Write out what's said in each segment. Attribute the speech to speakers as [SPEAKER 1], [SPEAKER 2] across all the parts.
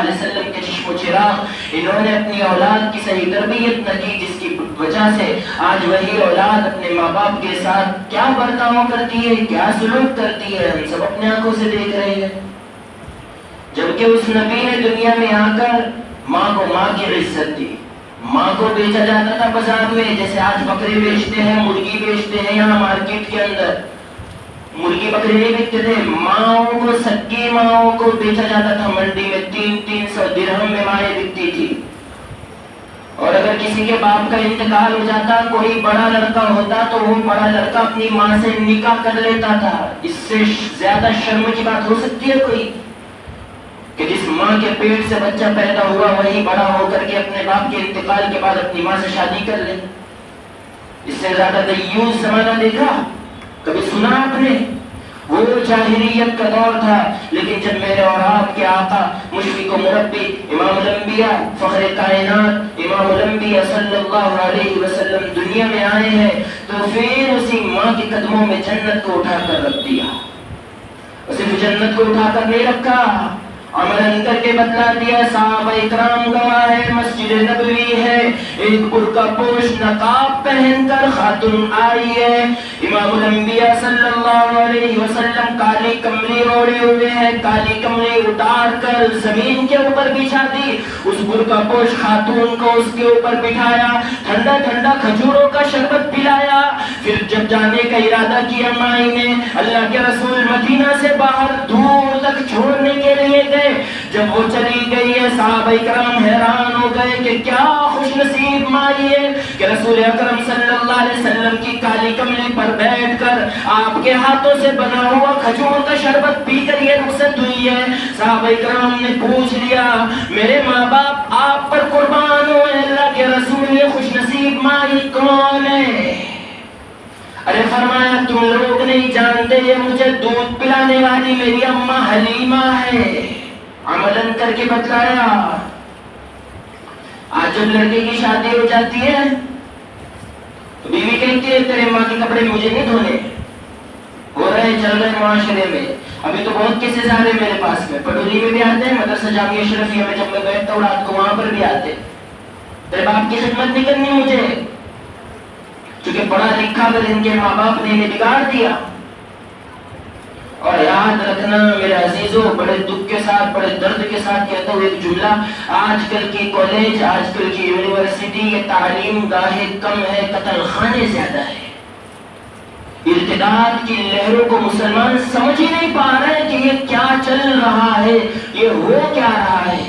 [SPEAKER 1] علیہ وسلم کے چشم و چراغ. انہوں نے اپنی اولاد کی صحیح تربیت نہ کی، جس کی وجہ سے آج وہی اولاد اپنے ماں باپ کے ساتھ کیا برتاؤ کرتی ہے، کیا سلوک کرتی ہے، ہم سب اپنے آنکھوں سے دیکھ رہے ہیں. جبکہ اس نبی نے دنیا میں آ کر ماں کو ماں کی عزت دی. ماں کو بیچا جاتا تھا بازار میں، جیسے آج بکرے بیچتے ہیں، مرغی بیچتے ہیں. یہاں مارکیٹ کے اندر مرغی بکرے نہیں بیچتے تھے، ماؤں کو، سکی ماؤں کو بیچا جاتا تھا منڈی میں. 300 درہم میں مائیں بکتی تھی. اور اگر کسی کے باپ کا انتقال ہو جاتا، کوئی بڑا لڑکا ہوتا، تو وہ بڑا لڑکا اپنی ماں سے نکاح کر لیتا تھا. اس سے زیادہ شرم کی بات ہو سکتی ہے کوئی، کہ جس ماں کے پیٹ سے بچہ پیدا ہوا وہی بڑا ہو کر کے اپنے باپ کے انتقال کے بعد اپنی ماں سے شادی کر لے؟ اس سے زیادہ دیوس زمانہ دیکھا کبھی سنا آپ نے؟ وہ جاہلیت کا دور تھا. لیکن جب میرے اور آپ کے آقا، مشفق و مربی، امام الانبیاء، فخر کائنات، امام الانبیاء صلی اللہ علیہ وسلم دنیا میں آئے ہیں، تو پھر اسی ماں کے قدموں میں جنت کو اٹھا کر رکھ دیا. صرف جنت کو اٹھا کر نہیں رکھا، عمل کر کے بتلا دیا. صحابہ اکرام گواہ ہے، مسجد نبوی ہے، ایک برقع پوش نقاب پہن کر خاتون آئی ہے. امام الانبیاء صلی اللہ علیہ وسلم کالی کملی اوڑے ہوئے ہیں، کالی کملی اتار کر زمین کے اوپر بچھا دی. اس برقع پوش خاتون کو اس کے اوپر بٹھایا، ٹھنڈا ٹھنڈا کھجوروں کا شربت پلایا. پھر جب جانے کا ارادہ کیا مائی نے، اللہ کے رسول مدینہ سے باہر دور تک چھوڑنے کے لیے گئے. جب وہ چلی گئی ہے، صحابہ کرام حیران ہو گئے کہ کیا خوش نصیب مائی ہے کہ رسول اکرم صلی اللہ علیہ وسلم کی کالی کملی پر بیٹھ کر آپ کے ہاتھوں سے بنا ہوا کھجور کا شربت پی کر یہ رخصت ہوئی ہے. صحابہ کرام نے پوچھ لیا، میرے ماں باپ آپ پر قربان ہوئے، اللہ کے رسول یہ خوش نصیب مائی کون ہے؟ ارے فرمایا، تم لوگ نہیں جانتے، یہ مجھے دودھ پلانے والی میری اماں حلیمہ ہے. عملاً کر کے بتلایا. آج جب لڑکے کی شادی ہو جاتی ہے تو بیوی کہتی ہے تیرے ماں کے کپڑے مجھے نہیں دھونے. ہو رہے چل رہے معاشرے میں. ابھی تو بہت کیسز آ رہے میرے پاس میں، پٹوری میں بھی آتے ہیں، مدرسہ جامعہ اشرفیہ میں جب میں بیٹھتا ہوں رات کو وہاں پر بھی آتے. تیرے باپ کی خدمت نہیں کرنی مجھے، کیونکہ پڑھا لکھا کر ان کے ماں باپ نے انہیں بگاڑ دیا. اور یاد رکھنا میرے عزیزوں، بڑے دکھ کے ساتھ، بڑے درد کے ساتھ کہتا ہوں ایک جملہ، آج کل کی کالج، آج کل کی یونیورسٹی، یہ تعلیم گاہیں کم ہے، قتل خانے زیادہ ہے. ارتداد کی لہروں کو مسلمان سمجھ ہی نہیں پا رہے کہ یہ کیا چل رہا ہے، یہ ہو کیا رہا ہے.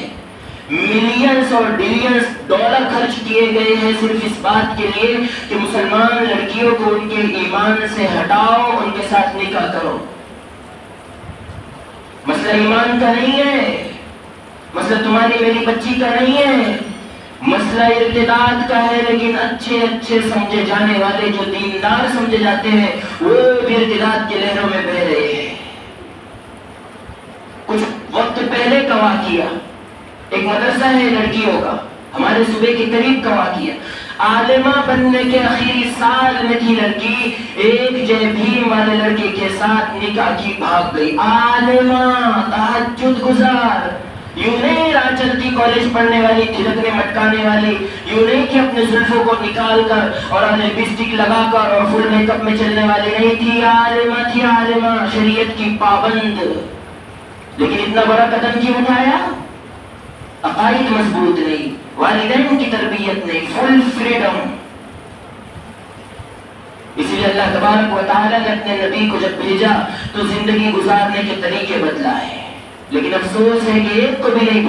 [SPEAKER 1] ملینز اور بلینز ڈالر خرچ کیے گئے ہیں صرف اس بات کے لیے کہ مسلمان لڑکیوں کو ان کے ایمان سے ہٹاؤ، ان کے ساتھ نکاح کرو. مسئلہ ایمان کا نہیں ہے، مسئلہ تمہاری میری بچی کا نہیں ہے، مسئلہ ارتداد کا ہے. لیکن اچھے اچھے سمجھے جانے والے جو دیندار سمجھے جاتے ہیں وہ بھی ارتداد کی لہروں میں بہہ رہے ہیں. کچھ وقت پہلے کا واقعہ، ایک مدرسہ ہے لڑکیوں کا ہمارے صوبے کے قریب کا واقعہ. عالمہ بننے کے آخری سال میں تھی لڑکی، ایک جے بھیم والے لڑکے کے ساتھ نکاح کی بھاگ گئی. عالمہ، تہجد گزار، یوں نہیں راہ چلتی کالج پڑھنے والی، تھلکنے مٹکانے والی، یوں نہیں کہ اپنے زلفوں کو نکال کر اور لپسٹک لگا کر اور فل میک اپ میں چلنے والی نہیں تھی. عالمہ تھی، عالمہ، شریعت کی پابند. لیکن اتنا بڑا قدم کیوں اٹھایا؟ عقائد مضبوط نہیں، والدین کی تربیت نہیں، فل فریڈم. اسی لیے اللہ تبارک و تعالیٰ نے اپنے نبی کو جب بھیجا تو زندگی گزارنے کے طریقے بدلائے. لیکن افسوس ہے کہ ایک کو بھی نہیں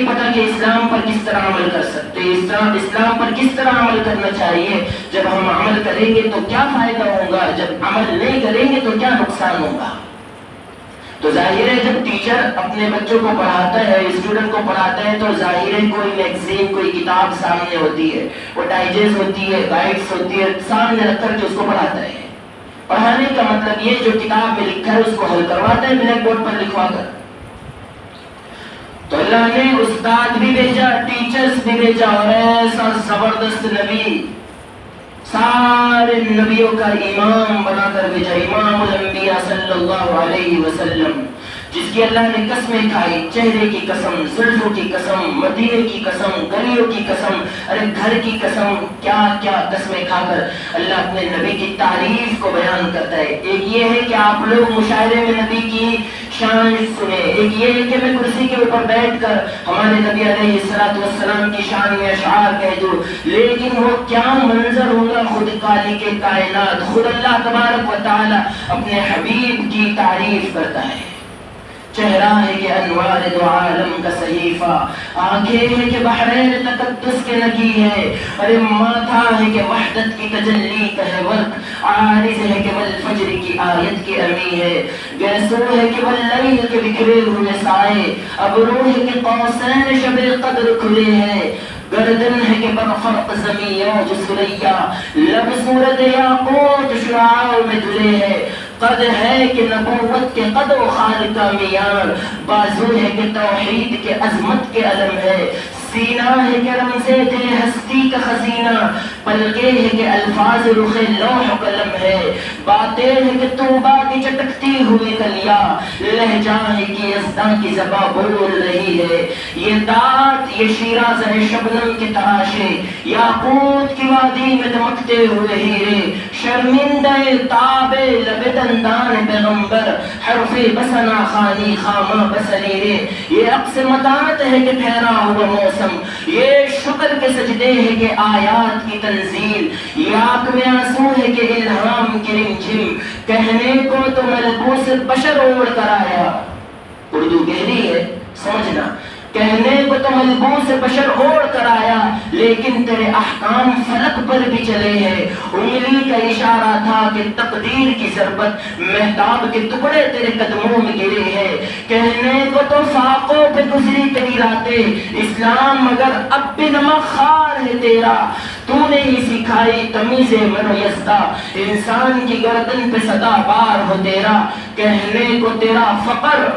[SPEAKER 1] پتا کہ اسلام پر کس طرح عمل کر سکتے، اسلام پر کس طرح عمل کرنا چاہیے. جب ہم عمل کریں گے تو کیا فائدہ ہوگا، جب عمل نہیں کریں گے تو کیا نقصان ہوگا. تو ظاہر ہے جب ٹیچر اپنے بچوں کو پڑھاتا ہے، اسٹوڈنٹ کو پڑھاتا ہے، تو ظاہر ہے کوئی میگزین، کوئی کتاب سامنے ہوتی ہے، وہ ڈائجسٹ ہوتی ہے، گائیڈس ہوتی ہے، سامنے رکھ کر کے اس کو پڑھاتا ہے. پڑھانے کا مطلب یہ جو کتاب میں لکھا ہے اس کو حل کرواتا ہے بلیک بورڈ پر لکھوا کر. تو اللہ نے استاد بھی بھیجا، ٹیچرز بھی بھیجا، اور ایسا زبردست نبی، سارے نبیوں کا امام بنا کر بھیجا، امام الانبیاء صلی اللہ علیہ وسلم. جس کی اللہ نے قسمیں کھائی، چہرے کی قسم، زلفوں کی قسم، مدینے کی قسم، گلیوں کی قسم، ارے گھر کی قسم، کیا کیا قسمیں کھا کر اللہ اپنے نبی کی تعریف کو بیان کرتا ہے۔ ایک یہ ہے کہ آپ لوگ مشاعرے میں نبی کی شان سنیں، ایک یہ ہے کہ میں کرسی کے اوپر بیٹھ کر ہمارے نبی علیہ السلام کی شان میں اشعار کہہ دوں، لیکن وہ کیا منظر ہوگا، خود خالق کائنات، خود اللہ تبارک و تعالی اپنے حبیب کی تعریف کرتا ہے۔ چہرہ ہے کہ انوار دو عالم کا صحیفہ، آنکھیں ہے کہ بحرین تقدس کے نگی ہے، ارے ماتھا ہے کہ وحدت کی تجلی کا ہے ورق، عارض ہے کہ والفجر کی آیت کی امی ہے، گیسو ہے کہ واللیل کے بکھرے ہوئے سائے، ابرو ہے کہ قوسین شب قدر کھلے ہیں، گردن ہے کہ برفرق زمین جو سریا، لب صورت یاقوت شعاع میں دھلے ہے، قد ہے کہ نبوت کے قد و خال کا معیار، بازو ہے کہ توحید کے عظمت کے علم ہے، سینہ ہے کہ رمز دل ہستی کا خزینہ، پلکے ہے کہ الفاظ رخ لوح قلم ہے، باتیں ہے کہ توبہ کی چٹکتی ہوئی کلیا، لہجہ ہے کہ یزداں کی زباں بول رہی ہے، یہ دانت یہ شیراز ہے شبنم کے تراشے، یاقوت کی وادی میں دمکتے ہوئے ہیرے، شرمندہ تاب لب دندان پیغمبر، حرف بسنا خانی خامہ بسریرے، یہ عکس متانت ہے کہ ٹھہرا ہوا موسم، یہ شکر کے سجدے ہے کہ آیات کی تنزیل، یہ آنکھ میں آنسو ہے کہ الہام کی رمجھم، کہنے کو تو ملبوس بشر اوڑھ کر آیا، اردو گہری ہے سمجھنا، کہنے کو تو ملبوس بشر اوڑھ کر آیا، لیکن تیرے احکام فلک پر بھی چلے ہیں، انگلی کا اشارہ تھا کہ تقدیر کی ضربت مہتاب کے ٹکڑے تیرے قدموں میں گرے ہیں، کہنے کو تو فاقوں پہ گزری تیری راتیں، اسلام مگر اب بھی نمک خوار ہے تیرا، تو نے ہی سکھائی تمیز من و یزدہ، انسان کی گردن پہ صدا بار ہو تیرا، کہنے کو تیرا فقر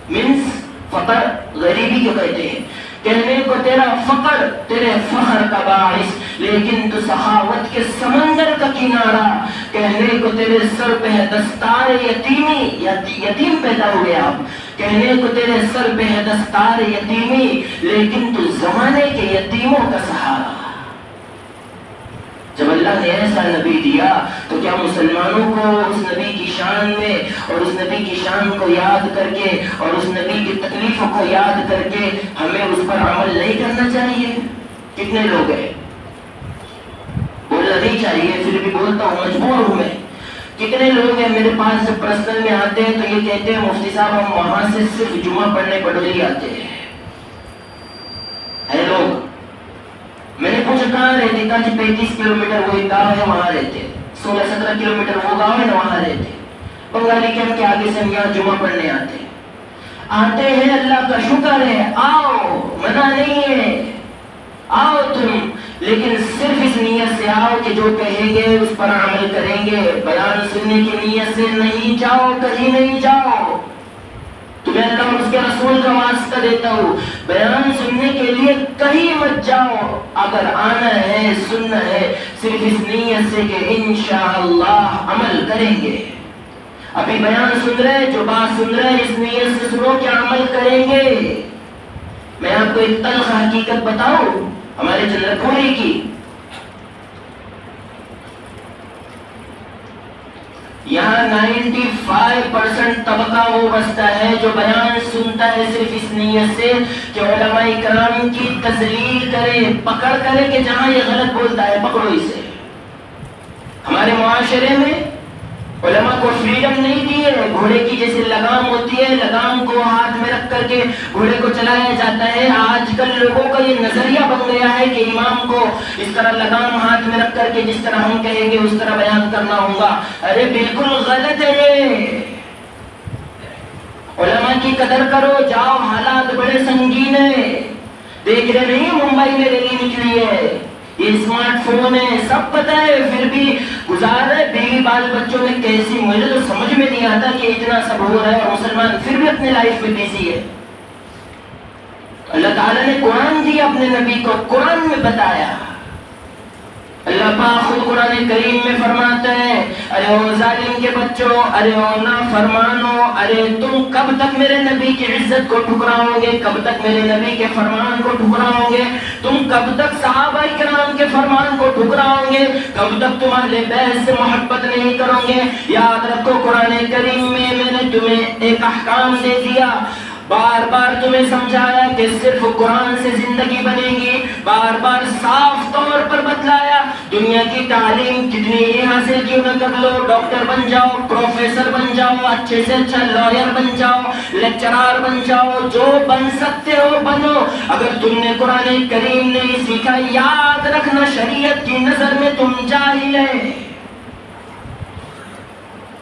[SPEAKER 1] منس فقر غریبی کو کہتے ہیں، کہنے کو تیرا فقر تیرے فخر کا باعث، لیکن تو سخاوت کے سمندر کا کنارہ، کہنے کو تیرے سر پہ ہے دستار یتیمی، یتیم پیدا ہوئے آپ، کہنے کو تیرے سر پہ ہے دستار یتیمی، لیکن تو زمانے کے یتیموں کا سہارا۔ جب اللہ نے ایسا نبی دیا تو کیا مسلمانوں کو اس نبی کی شان میں اور اس نبی کی شان کو یاد کر کے اور اس نبی کی تکلیفوں کو یاد کر کے ہمیں اس پر عمل نہیں کرنا چاہیے؟ کتنے لوگ ہیں، بولنا نہیں چاہیے پھر بھی بولتا ہوں، مجبور ہوں میں، کتنے لوگ ہیں میرے پاس جب پرسنل میں آتے ہیں تو یہ کہتے ہیں مفتی صاحب ہم وہاں سے صرف جمعہ پڑھنے پڑولی آتے ہیں، ہے لوگ، میں نے پوچھا کہاں رہتے، کہا جی 35 کلومیٹر وہ ایک گاؤں ہے وہاں رہتے، 16-17 کلومیٹر وہ گاؤں ہے وہاں رہتے، بنگالی کیمپ کے آگے سے ہم یہاں جمعہ پڑھنے آتے ہیں، اللہ کا شکر ہے، آؤ، منع نہیں ہے، آؤ تم، لیکن صرف اس نیت سے آؤ کہ جو کہیں گے اس پر عمل کریں گے، بیان سننے کی نیت سے نہیں جاؤ، کہیں نہیں جاؤ، تمہیں اللہ اور اس کے رسول کا واسطہ دیتا ہوں، بیان سننے کے لیے کہیں مت جاؤ، اگر آنا ہے سننا ہے صرف اس نیت سے کہ انشاءاللہ عمل کریں گے، ابھی بیان سن رہے جو بات سن رہے اس نیت سے سنو کہ عمل کریں گے۔ میں آپ کو ایک تلخ حقیقت بتاؤں ہمارے چندر پوری کی، یہاں 95% طبقہ وہ بستا ہے جو بیان سنتا ہے صرف اس نیت سے کہ علماء اکرام کی تذلیل کرے، پکڑ کرے کہ جہاں یہ غلط بولتا ہے پکڑو اسے۔ ہمارے معاشرے میں علماء کو فریڈم نہیں دی ہے، گھوڑے کی جیسے لگام ہوتی ہے، لگام کو ہاتھ میں رکھ کر کے گھوڑے کو چلایا جاتا ہے، آج کل لوگوں کا یہ نظریہ بن گیا ہے کہ امام کو اس طرح لگام ہاتھ میں رکھ کر کے جس طرح ہم کہیں گے اس طرح بیان کرنا ہوگا، ارے بالکل غلط ہے یہ، علماء کی قدر کرو، جاؤ، حالات بڑے سنگین ہیں، دیکھ رہے نہیں ممبئی میں ریلی نکلی ہے، یہ اسمارٹ فون ہے، سب پتہ ہے، پھر بھی گزار رہے، بیوی بال بچوں میں کیسی، مجھے تو سمجھ میں نہیں آتا کہ اتنا سب ہو رہا ہے اور مسلمان پھر بھی اپنے لائف میں بیزی ہے۔ اللہ تعالیٰ نے قرآن دیا اپنے نبی کو، قرآن میں بتایا اللہ پاک خود قرآن کریم میں فرماتا ہے ارے او ظالم کے بچوں، ارے او نافرمانو، ارے تم کب تک میرے نبی کی عزت کو ٹھکراؤ گے، کب تک میرے نبی کے فرمان کو ٹھکراؤ گے، تم کب تک صحابہ کرام کے فرمان کو ٹھکراؤ گے، کب تک تم اہل بیت سے محبت نہیں کرو گے؟ یاد رکھو قرآن کریم میں نے تمہیں ایک احکام دے دیا، بار بار تمہیں سمجھایا کہ صرف قرآن سے زندگی بنے گی، بار بار صاف طور پر بتلایا دنیا کی تعلیم کتنی ہی حاصل کیوں نہ کر لو، ڈاکٹر بن جاؤ، پروفیسر بن جاؤ، اچھے سے اچھا لائر بن جاؤ، لیکچرار بن جاؤ، جو بن سکتے ہو بنو، اگر تم نے قرآن کریم نہیں سیکھا یاد رکھنا شریعت کی نظر میں تم جاہل ہے۔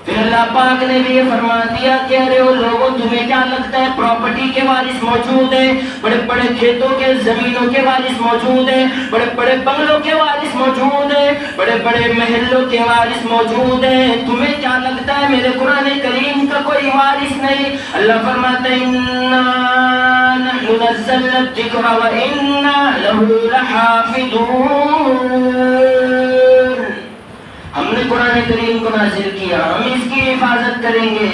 [SPEAKER 1] پھر اللہ پاک نے بھی یہ فرما دیا کہ ارے وہ لوگوں تمہیں کیا لگتا ہے پراپرٹی کے وارث موجود ہیں، بڑے بڑے کھیتوں کے زمینوں کے وارث موجود ہیں، بڑے بڑے بنگلوں کے وارث موجود ہیں، بڑے بڑے محلوں کے وارث موجود ہیں، تمہیں کیا لگتا ہے میرے قرآن کریم کا کوئی وارث نہیں؟ اللہ فرماتا ہے اِنَّا نَحْنُ نَزَّلْنَا الذِّكْرَ وَإِنَّا لَهُ لَحَافِظُونَ۔ ہم نے قرآن کریم کو نازل کیا، ہم اس کی حفاظت کریں گے،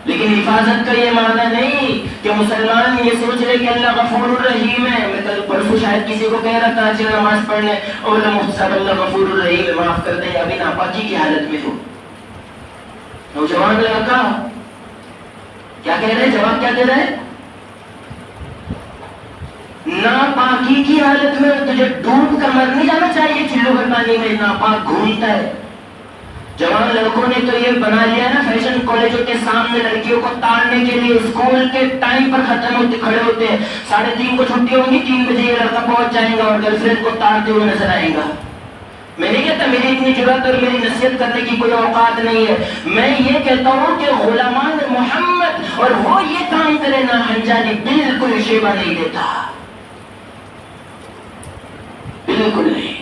[SPEAKER 1] لیکن حفاظت کا یہ معنی نہیں کہ مسلمان یہ سوچ رہے کہ اللہ غفور الرحیم ہے۔ میں کل پرسوں شاید کسی کو کہہ رہا تھا چل نماز پڑھنے، اور اللہ غفور الرحیم ہے معاف کر دیں، ابھی ناپاکی کی حالت میں ہو۔ نوجوان لڑکا کیا کہہ رہے، جواب کیا دے رہے؟ ناپاکی کی حالت میں تجھے ڈوب کر مر نہیں جانا چاہیے، چلو بھر پانی میں ناپاک گھومتا ہے۔ جوان لڑکوں نے تو یہ بنا لیا نا فیشن کالجوں کے سامنے لڑکیوں کو تاڑنے کے لیے، اسکول کے ٹائم پر کھڑے ہوتے ہیں، 3:30 کو چھٹی ہوگی، 3 بجے یہ لڑکا پہنچ جائے گا اور گرل فرینڈ کو تاڑتے ہوئے نظر آئے گا۔ میں نہیں کہتا میری اتنی جرات اور میری نصیحت کرنے کی کوئی اوقات نہیں ہے، میں یہ کہتا ہوں کہ غلامان محمد اور وہ یہ کام کرے نا انجانی بالکل شیبہ نہیں دیتا، بالکل نہیں۔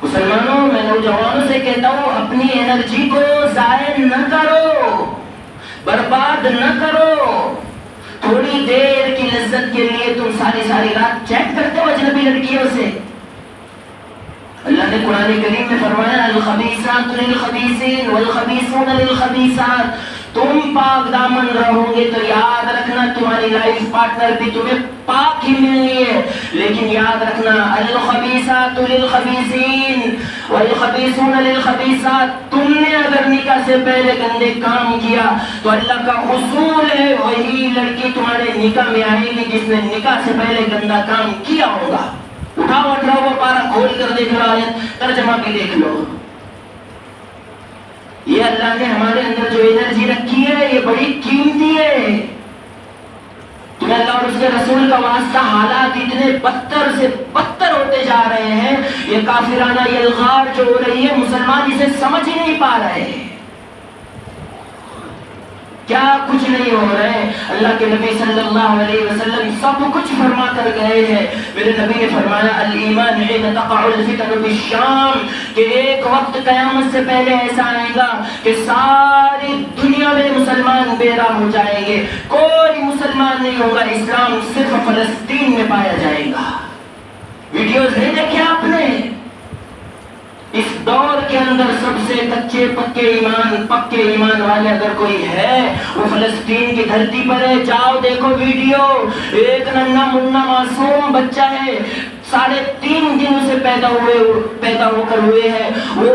[SPEAKER 1] مسلمانوں میں نوجوانوں سے کہتا ہوں اپنی انرجی کو ضائع نہ کرو، برباد نہ کرو۔ تھوڑی دیر کی لذت کے لیے تم ساری رات چیٹ کرتے ہو اجنبی لڑکیوں سے۔ اللہ نے قرآن کریم میں فرمایا الخبیثات للخبیثین والخبیثون للخبیثات، تم پاک دامن رہو گے تو یاد رکھنا تمہاری لائف پارٹنر بھی تمہیں پاک ہی ملنی ہے، لیکن یاد رکھنا الخبیثات للخبیثین والخبیثون للخبیثات، تم نے اگر نکاح سے پہلے گندے کام کیا تو اللہ کا اصول ہے وہی لڑکی تمہارے نکاح میں آئے گی جس نے نکاح سے پہلے گندا کام کیا ہوگا۔ اٹھاؤ 18واں پارہ کھول کر دیکھ لو، آیت ترجمہ بھی دیکھ لو۔ یہ اللہ نے ہمارے اندر جو انرجی رکھی ہے یہ بڑی قیمتی ہے۔ تمہیں اللہ اور اس کے رسول کا واسطہ حالات اتنے بدتر سے بدتر ہوتے جا رہے ہیں، یہ کافرانہ یلغار جو ہو رہی ہے مسلمان اسے سمجھ ہی نہیں پا رہے، کیا کچھ نہیں ہو رہا ہے۔ اللہ کے نبی صلی اللہ علیہ وسلم سب کچھ فرما کر گئے ہیں۔ میرے نبی نے فرمایا الایمان حین تقع الفتن بالشام، کہ ایک وقت قیامت سے پہلے ایسا آئے گا کہ ساری دنیا میں مسلمان بیراہ ہو جائیں گے، کوئی مسلمان نہیں ہوگا، اسلام صرف فلسطین میں پایا جائے گا۔ ویڈیوز نہیں دیکھے آپ نے؟ اس دور کے اندر سب سے کچے پکے ایمان والے اگر کوئی ہے وہ فلسطین کی دھرتی پر ہے۔ جاؤ دیکھو ویڈیو، ایک ننھا منا معصوم بچہ ہے، 3.5 دن سے پیدا ہو کر ہوئے ہیں، وہ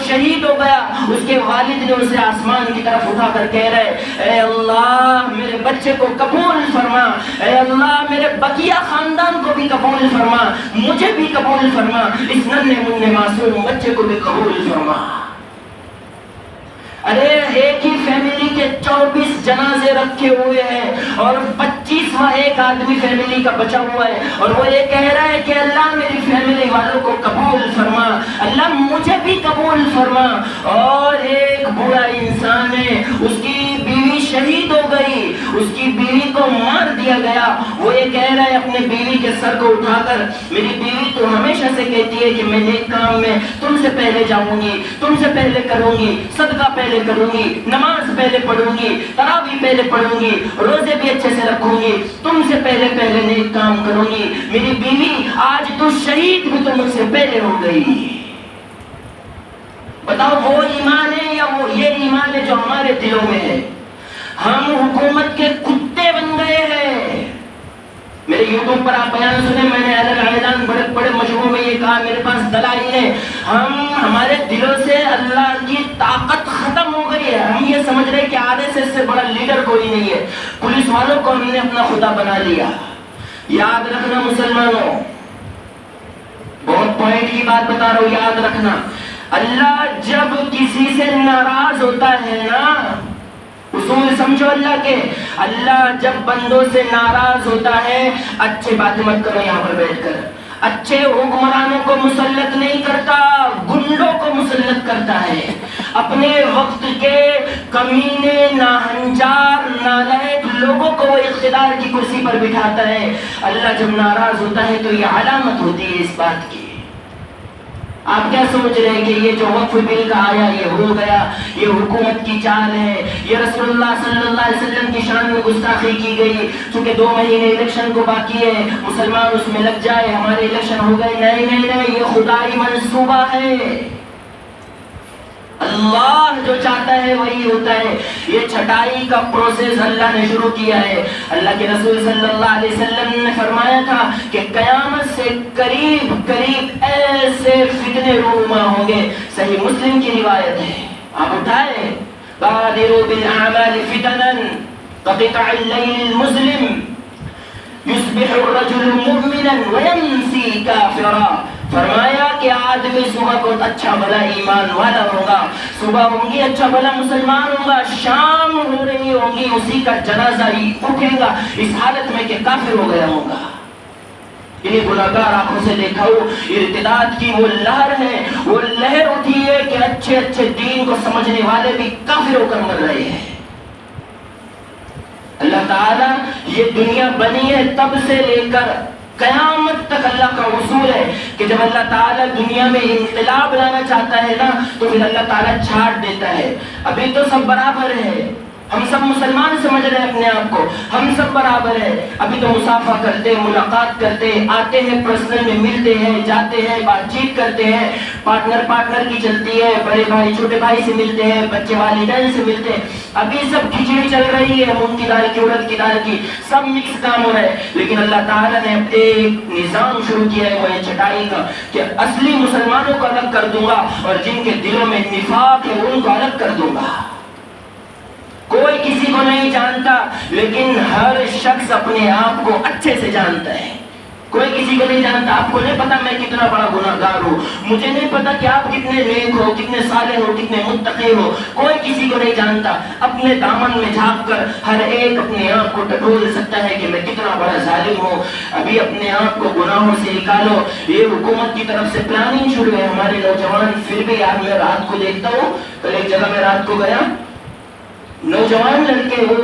[SPEAKER 1] شہید ہو گیا، اس کے والد نے اسے آسمان کی طرف اٹھا کر کہہ رہے اے اللہ میرے بچے کو قبول فرما، اے اللہ میرے بقیہ خاندان کو بھی قبول فرما، مجھے بھی قبول فرما، اس ننھے منھے معصوم بچے کو بھی قبول فرما۔ ارے ایک ہی فیملی کے 24 جنازے رکھے ہوئے ہیں اور 25واں ایک آدمی فیملی کا بچا ہوا ہے، اور وہ یہ کہہ رہا ہے کہ اللہ میری فیملی والوں کو قبول فرما، اللہ مجھے بھی قبول فرما۔ اور ایک بوڑھا انسان ہے، اس کی بیوی شہید ہو گئی، اس کی بیوی کو مار دیا گیا، وہ یہ کہہ رہا ہے اپنے بیوی کے سر کو اٹھا کر، میری بیوی تو ہمیشہ سے کہتی ہے کہ میں نیک کام میں تم سے پہلے جاؤں گی، تم سے پہلے کروں گی، صدقہ پہلے کروں گی، نماز پہلے پڑھوں گی، تراویح پہلے پڑھوں گی، روزے بھی اچھے سے رکھوں گی، تم سے پہلے نیک کام کروں گی، میری بیوی آج تو شہید بھی تو مجھ سے پہلے ہو گئی۔ بتاؤ وہ ایمان ہے یا وہ یہ ایمان ہے جو ہمارے دلوں میں ہے؟ ہم حکومت کے کتے بن گئے ہیں۔ میرے یوٹیوب پر آپ بیان سنیں، میں نے اعلان بڑے بڑے مجموعوں میں یہ کہا، میرے پاس دلائل ہے، ہمارے دلوں سے اللہ کی طاقت ختم ہو گئی ہے۔ ہم یہ سمجھ رہے کہ آدھے سے اس سے بڑا لیڈر کوئی نہیں ہے، پولیس والوں کو ہم نے اپنا خدا بنا لیا۔ یاد رکھنا مسلمانوں، بہت پوائنٹ کی بات بتا رہا ہوں، یاد رکھنا، اللہ جب کسی سے ناراض ہوتا ہے نا، اصول سمجھو اللہ کے، اللہ جب بندوں سے ناراض ہوتا ہے، اچھے باتیں مت کرو یہاں پر بیٹھ کر، اچھے حکمرانوں کو مسلط نہیں کرتا، گنڈوں کو مسلط کرتا ہے، اپنے وقت کے کمینے ناہنجار نالائق لوگوں کو وہ اقتدار کی کرسی پر بٹھاتا ہے۔ اللہ جب ناراض ہوتا ہے تو یہ علامت ہوتی ہے اس بات کی۔ آپ کیا سوچ رہے ہیں کہ یہ جو وقف بل کا آیا یہ ہو گیا، یہ حکومت کی چال ہے، یہ رسول اللہ صلی اللہ علیہ وسلم کی شان میں گستاخی کی گئی، چونکہ 2 مہینے الیکشن کو باقی ہے، مسلمان اس میں لگ جائے، ہمارے الیکشن ہو گئے؟ نہیں، یہ خدائی منصوبہ ہے۔ اللہ جو چاہتا ہے وہی ہوتا ہے۔ یہ چھٹائی کا پروسیس اللہ نے شروع کیا ہے۔ اللہ کے رسول صلی اللہ علیہ وسلم نے فرمایا تھا کہ قیامت سے قریب ایسے فتنے رونما ہوں گے۔ صحیح مسلم کی روایت ہے، آپ اٹھائیں، بادروا بالاعمال فتنا كقطع الليل المظلم يصبح الرجل مؤمنا ويمسي كافرا۔ فرمایا کہ آدمی صبح کو اچھا بھلا ایمان والا ہوگا، صبح ہوں گی اچھا بھلا مسلمان ہوگا، شام ہو رہی ہوگی اسی کا جنازہ ہی اٹھے گا اس حالت میں کہ کافر ہو گیا ہوگا۔ انہیں گناہگار آنکھوں سے دیکھا ہو، ارتداد کی وہ لہر ہے، وہ لہر اٹھی ہے کہ اچھے دین کو سمجھنے والے بھی کافر ہو کر مر رہے ہیں۔ اللہ تعالیٰ یہ دنیا بنی ہے تب سے لے کر قیامت تک اللہ کا اصول ہے کہ جب اللہ تعالیٰ دنیا میں انقلاب لانا چاہتا ہے نا تو پھر اللہ تعالیٰ چھاٹ دیتا ہے۔ ابھی تو سب برابر ہے، ہم سب مسلمان سمجھ رہے ہیں اپنے آپ کو، ہم سب برابر ہیں، ابھی تو مصافحہ کرتے، ملاقات کرتے، آتے ہیں پرسنل میں ملتے ہیں، جاتے ہیں، بات چیت کرتے ہیں، پارٹنر کی چلتی ہے، بڑے بھائی چھوٹے بھائی سے ملتے ہیں، بچے والدین سے ملتے ہیں، ابھی سب کھچڑی چل رہی ہے، مونگ کی دال کی اڑد کی دال کی، سب مکس کام ہو رہا ہے۔ لیکن اللہ تعالیٰ نے ایک نظام شروع کیا ہے وہ ہے چھٹائی کا، کہ اصلی مسلمانوں کو الگ کر دوں گا اور جن کے دلوں میں نفاق ہے ان کو الگ کر دوں گا۔ کوئی کسی کو نہیں جانتا لیکن ہر شخص اپنے آپ کو اچھے سے جانتا ہے۔ کوئی کسی کو نہیں جانتا، آپ کو نہیں پتا میں کتنا بڑا گناہگار ہوں، مجھے نہیں پتا کہ آپ کتنے نیک ہو، کتنے صالح ہو، کتنے متقی ہو، کوئی کسی کو نہیں جانتا۔ اپنے دامن میں جھانک کر ہر ایک اپنے آپ کو ٹٹول سکتا ہے کہ میں کتنا بڑا ظالم ہوں۔ ابھی اپنے آپ کو گناہوں سے نکالو۔ یہ حکومت کی طرف سے پلاننگ شروع ہے، ہمارے نوجوان پھر بھی یار میں رات کو دیکھتا ہوں، کل ایک جگہ میں رات کو گیا، نوجوان لڑکے وہ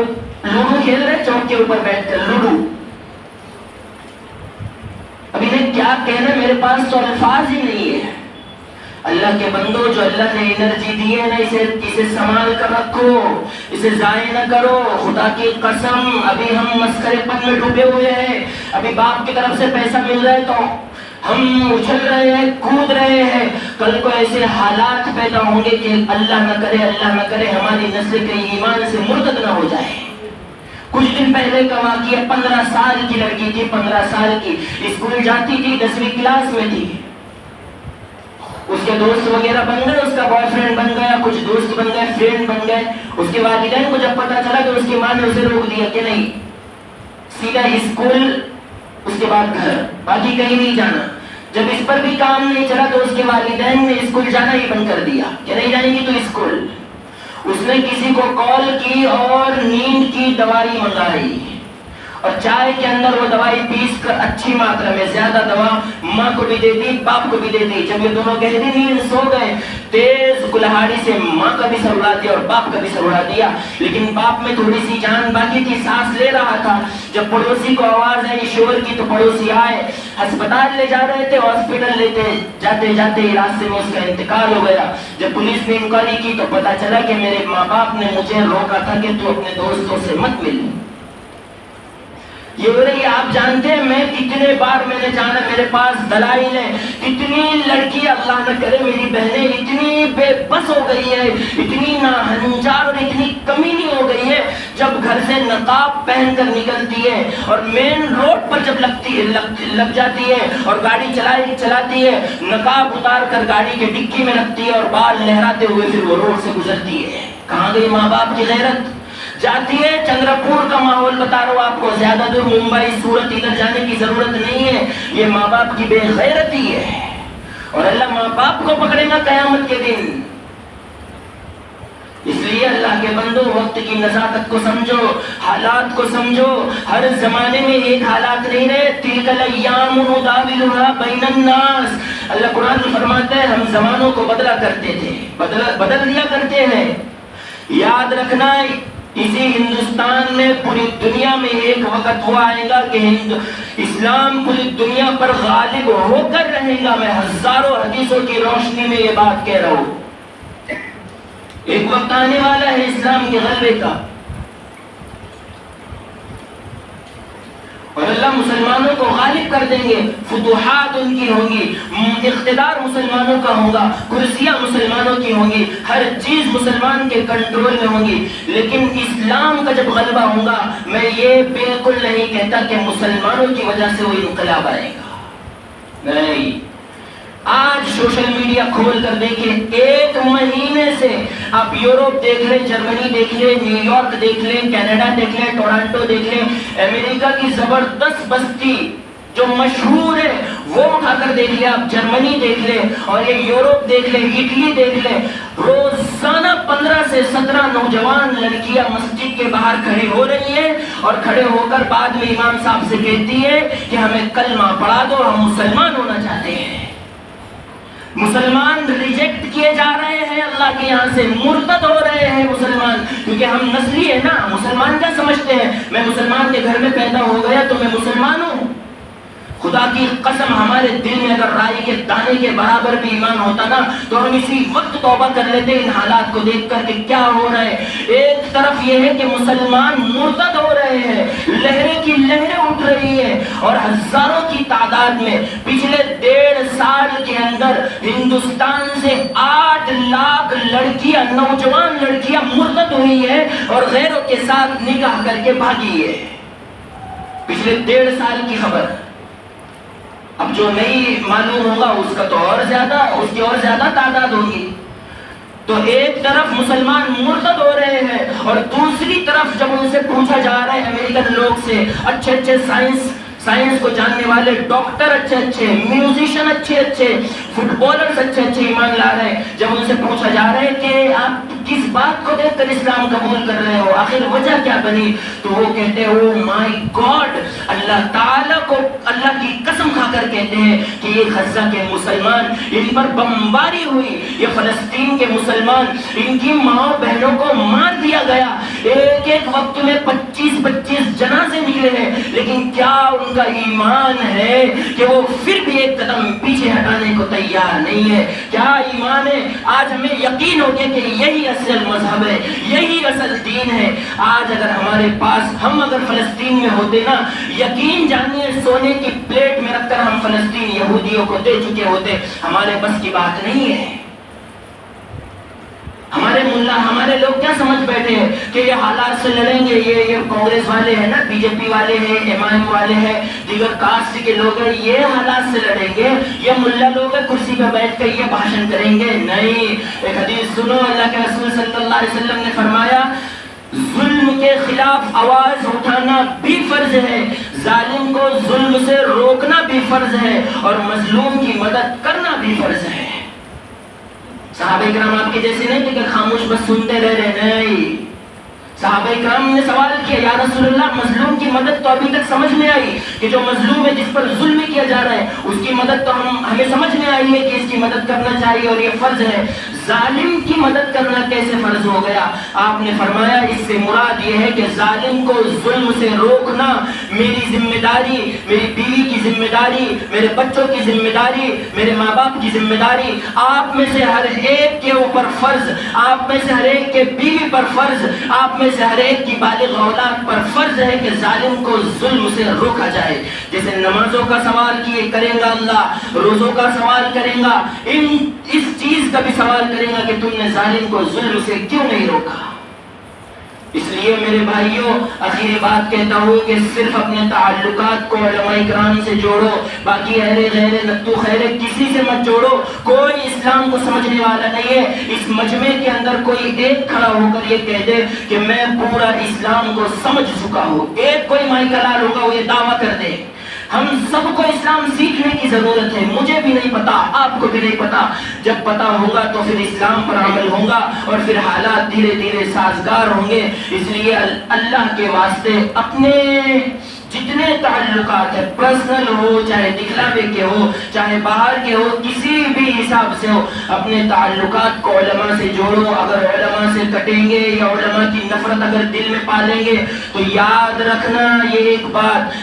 [SPEAKER 1] لوڈو کھیل رہے چوک کے اوپر بیٹھ کر لوڈو۔ ابھی نے کیا کہنا، میرے پاس تو الفاظ ہی نہیں ہے۔ اللہ کے بندو جو اللہ نے انرجی دی ہے نا، اسے سنبھال کر رکھو، اسے ضائع نہ کرو۔ خدا کی قسم ابھی ہم مسخرے پن میں ڈوبے ہوئے ہیں، ابھی باپ کی طرف سے پیسہ مل رہا ہے تو ہم اچھل رہے ہیں، کود رہے ہیں۔ کل کو ایسے حالات پیدا ہوں گے کہ اللہ نہ کرے ہماری نسل کے ایمان سے مرتد نہ ہو جائے۔ کچھ دن پہلے کا واقعہ، 15 سال کی لڑکی تھی، 15 سال کی، اسکول جاتی تھی، 10ویں کلاس میں تھی، اس کے دوست وغیرہ بن گئے، اس کا بوائے فرینڈ بن گیا، کچھ دوست بن گئے، فرینڈ بن گئے۔ اس کے والدین کو جب پتا چلا تو اس کی ماں نے اسے روک دیا کہ نہیں، سیدھا اسکول، اس کے بعد گھر، باقی کہیں نہیں جانا۔ جب اس پر بھی کام نہیں چلا تو اس کے والدین نے اسکول جانا ہی بند کر دیا کہ نہیں جائے گی تو اسکول۔ اس نے کسی کو کال کی اور نیند کی دوائی منگائی اور چائے کے اندر وہ دوائی پیس کر اچھی ماترا میں زیادہ دوا ماں کو بھی دے دی، باپ کو بھی دے دی۔ جب یہ دونوں گہری نیند سو گئے تیز کلہاڑی سے ماں کا بھی سر اڑا دیا اور باپ کا بھی سر اڑا دیا. لیکن باپ میں تھوڑی سی جان باقی تھی, سانس لے رہا تھا. جب پڑوسی کو آواز آئی شور کی تو پڑوسی آئے, ہسپتال لے جا رہے تھے. ہاسپٹل لیتے جاتے جاتے راستے میں اس کا انتقال ہو گیا. جب پولیس نے انکوائری کی تو پتا چلا کہ میرے ماں باپ نے مجھے روکا تھا کہ تو اپنے دوستوں سے مت مل. یہ ہو رہی, آپ جانتے ہیں میں کتنے بار میں نے جانا, میرے پاس دلائل ہیں. کتنی لڑکی اللہ نہ کرے میری بہنیں اتنی بے بس ہو گئی ہے, اتنی ناہنجار اور اتنی کمینی ہو گئی ہے, جب گھر سے نقاب پہن کر نکلتی ہے اور مین روڈ پر جب لگ جاتی ہے اور گاڑی چلاتی ہے, نقاب اتار کر گاڑی کے ڈگی میں رکھتی ہے اور بال لہراتے ہوئے پھر وہ روڈ سے گزرتی ہے. کہاں گئی ماں باپ کی غیرت؟ جاتی ہے چندرپور کا ماحول بتا رہا ہوں آپ کو, زیادہ دور ممبئی سورت ادھر جانے کی ضرورت نہیں ہے. یہ ماں باپ کی بے غیرتی ہے اور اللہ ماں باپ کو پکڑے گا قیامت کے دن. اس لیے اللہ کے بندو وقت کی نزاکت کو سمجھو, حالات کو سمجھو. ہر زمانے میں ایک حالات نہیں رہے. تلک الایام نداولها بین الناس. اللہ قرآن میں فرماتا ہے ہم زمانوں کو بدلا کرتے تھے, بدل دیا کرتے ہیں. یاد رکھنا اسی ہندوستان میں پوری دنیا میں ایک وقت ہوا آئے گا کہ اسلام پوری دنیا پر غالب ہو کر رہے گا. میں ہزاروں حدیثوں کی روشنی میں یہ بات کہہ رہا ہوں. ایک وقت آنے والا ہے اسلام کے غلبے کا اور اللہ مسلمانوں کو غالب کر دیں گے. فتوحات ان کی ہوں گی, اقتدار مسلمانوں کا ہوگا, کرسیاں مسلمانوں کی ہوں گی, ہر چیز مسلمان کے کنٹرول میں ہوں گی. لیکن اسلام کا جب غلبہ ہوگا میں یہ بالکل نہیں کہتا کہ مسلمانوں کی وجہ سے وہ انقلاب آئے گا, نہیں. آج سوشل میڈیا کھول کر دیکھیں, ایک مہینے سے آپ یورپ دیکھ لیں, جرمنی دیکھ لیں, نیو یارک دیکھ لیں, کینیڈا دیکھ لیں, ٹورانٹو دیکھ لیں, امریکہ کی زبردست بستی جو مشہور ہے وہ اٹھا کر دیکھ لیں, آپ جرمنی دیکھ لیں اور یہ یورپ دیکھ لیں, اٹلی دیکھ لیں. روزانہ 15 سے 17 نوجوان لڑکیاں مسجد کے باہر کھڑی ہو رہی ہیں اور کھڑے ہو کر بعد میں امام صاحب سے کہتی ہے کہ ہمیں کلمہ پڑھا دو, ہم مسلمان ہونا چاہتے ہیں. مسلمان ریجیکٹ کیے جا رہے ہیں اللہ کے یہاں سے, مرتد ہو رہے ہیں مسلمان, کیونکہ ہم نسلی ہیں نا. مسلمان کیا سمجھتے ہیں, میں مسلمان کے گھر میں پیدا ہو گیا تو میں مسلمان ہوں. خدا کی قسم ہمارے دل میں اگر رائی کے دانے کے برابر بھی ایمان ہوتا نا تو ہم اسی وقت توبہ کر لیتے ان حالات کو دیکھ کر کہ کیا ہو رہا ہے. ایک طرف یہ ہے کہ مسلمان مرتد ہو رہے ہیں, لہریں کی لہریں اٹھ رہی ہیں اور ہزاروں کی تعداد میں پچھلے 1.5 سال کے اندر ہندوستان سے 8 لاکھ لڑکیاں, نوجوان لڑکیاں مرتد ہوئی ہیں اور غیروں کے ساتھ نکاح کر کے بھاگی ہے. پچھلے 1.5 سال کی خبر. اب جو نہیں معلوم ہوگا اس کا تو اور زیادہ, اس کی اور زیادہ تعداد ہوگی. تو ایک طرف مسلمان مرتد ہو رہے ہیں اور دوسری طرف جب ان سے پوچھا جا رہا ہے امریکن لوگ سے, اچھے سائنس کو جاننے والے ڈاکٹر اچھے, میوزیشین اچھے, فٹ بالرز اچھے ایمان لا رہے ہیں, جب ان سے پوچھا جا رہا ہے کہ آپ کس بات کو دیکھ کر اسلام قبول کر رہے ہو, آخر وجہ کیا بنی, تو وہ کہتے ہیں او مائی گاڈ, اللہ تعالیٰ کو اللہ کی قسم کھا کر کہتے ہیں کہ یہ غزہ کے مسلمان, ان پر بمباری ہوئی, یہ فلسطین کے مسلمان, ان کی ماں بہنوں کو مار دیا گیا, ایک وقت میں 25 جنازے نکلے ہیں, لیکن کیا ان کا ایمان ہے کہ وہ پھر بھی ایک قدم پیچھے ہٹانے کو تیار نہیں ہے؟ کیا ایمان ہے؟ آج ہمیں یقین ہو گیا کہ یہی اصل مذہب ہے, یہی اصل دین ہے. آج اگر ہمارے پاس, ہم اگر فلسطین میں ہوتے نا, یقین جانیے سونے کی پلیٹ میں رکھ کر ہم فلسطین یہودیوں کو دے چکے ہوتے. ہمارے بس کی بات نہیں ہے. ہمارے ملا, ہمارے لوگ کیا سمجھ بیٹھے ہیں کہ یہ حالات سے لڑیں گے, یہ کانگریس والے ہیں نا, بی جے پی والے ہیں, ایم آئی ایم والے ہیں, دیگر کاسٹ کے لوگ ہیں, یہ حالات سے لڑیں گے. یہ ملا لوگ ہیں کرسی پہ بیٹھ کر یہ بھاشن کریں گے, نہیں. ایک حدیث سنو, اللہ کے رسول صلی اللہ علیہ وسلم نے فرمایا ظلم کے خلاف آواز اٹھانا بھی فرض ہے, ظالم کو ظلم سے روکنا بھی فرض ہے, اور مظلوم کی مدد کرنا بھی فرض ہے. صحابہ کرام آپ کے جیسے نہیں کہ خاموش بس سنتے رہ رہے, نہیں. صحابہ کرام نے سوال کیا یا رسول اللہ مظلوم کی مدد تو ابھی تک سمجھ میں آئی کہ جو مظلوم ہے جس پر ظلم کیا جا رہا ہے اس کی مدد تو ہمیں سمجھ میں آئی ہے کہ اس کی مدد کرنا چاہیے اور یہ فرض ہے، ظالم کی مدد کرنا کیسے فرض ہو گیا؟ آپ نے فرمایا اس سے مراد یہ ہے کہ ظالم کو ظلم سے روکنا میری ذمہ داری، میری بیوی کی ذمہ داری، میرے بچوں کی ذمہ داری، میرے ماں باپ کی ذمہ داری، آپ میں سے ہر ایک کے اوپر فرض، آپ میں سے ہر ایک کے بیوی پر فرض، آپ میں سے ہر ایک کی بالغ اولاد پر فرض ہے کہ ظالم کو ظلم سے روکا جائے۔ جیسے نمازوں کا سوال کیے کرے گا اللہ، روزوں کا سوال کرے گا، اس چیز کا بھی سوال کرے گا کہ تم نے ظالم کو ظلم سے کیوں نہیں روکا۔ اس لیے میرے بھائیوں آخری بات کہتا ہوں کہ صرف اپنے تعلقات کو علماء کرام سے جوڑو، باقی اہل غیر نتو خیر کسی سے مت جوڑو۔ کوئی اسلام کو سمجھنے والا نہیں ہے اس مجمع کے اندر کوئی ایک کھڑا ہو کر یہ کہہ دے کہ میں پورا اسلام کو سمجھ چکا ہوں۔ ایک کوئی مائی کلال ہوگا وہ یہ دعویٰ کر دے۔ ہم سب کو اسلام سیکھنے کی ضرورت ہے، مجھے بھی نہیں پتا، آپ کو بھی نہیں پتا، جب پتا ہوگا تو پھر اسلام پر عمل ہوگا اور پھر حالات دھیرے دھیرے سازگار ہوں گے۔ اس لیے اللہ کے واسطے اپنے جتنے تعلقات ہیں، پرسنل ہو چاہے دکھلاوے کے ہو چاہے باہر کے ہو، کسی بھی حساب سے ہو، اپنے تعلقات کو علماء سے جوڑو۔ اگر علماء سے کٹیں گے یا علماء کی نفرت اگر دل میں پالیں گے تو یاد رکھنا یہ ایک بات،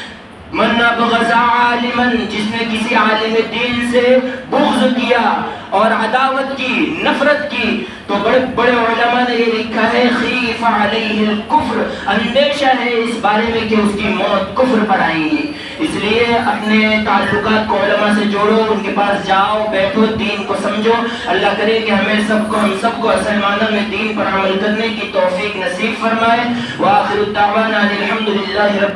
[SPEAKER 1] من ابغض عالما، جس نے کسی عالم دین سے بغض کیا اور عداوت کی، نفرت کی، تو بڑے بڑے علماء نے یہ لکھا ہے خیف علیہ الکفر، اندیشہ ہے اس بارے میں کہ اس کی موت کفر پر آئے گی۔ اس لیے اپنے تعلقات کو علماء سے جوڑو، ان کے پاس جاؤ، بیٹھو، دین کو سمجھو۔ اللہ کرے کہ ہم سب کو اصل معنی میں دین پر عمل کرنے کی توفیق نصیب فرمائے۔ وآخر الدعوانا الحمدللہ رب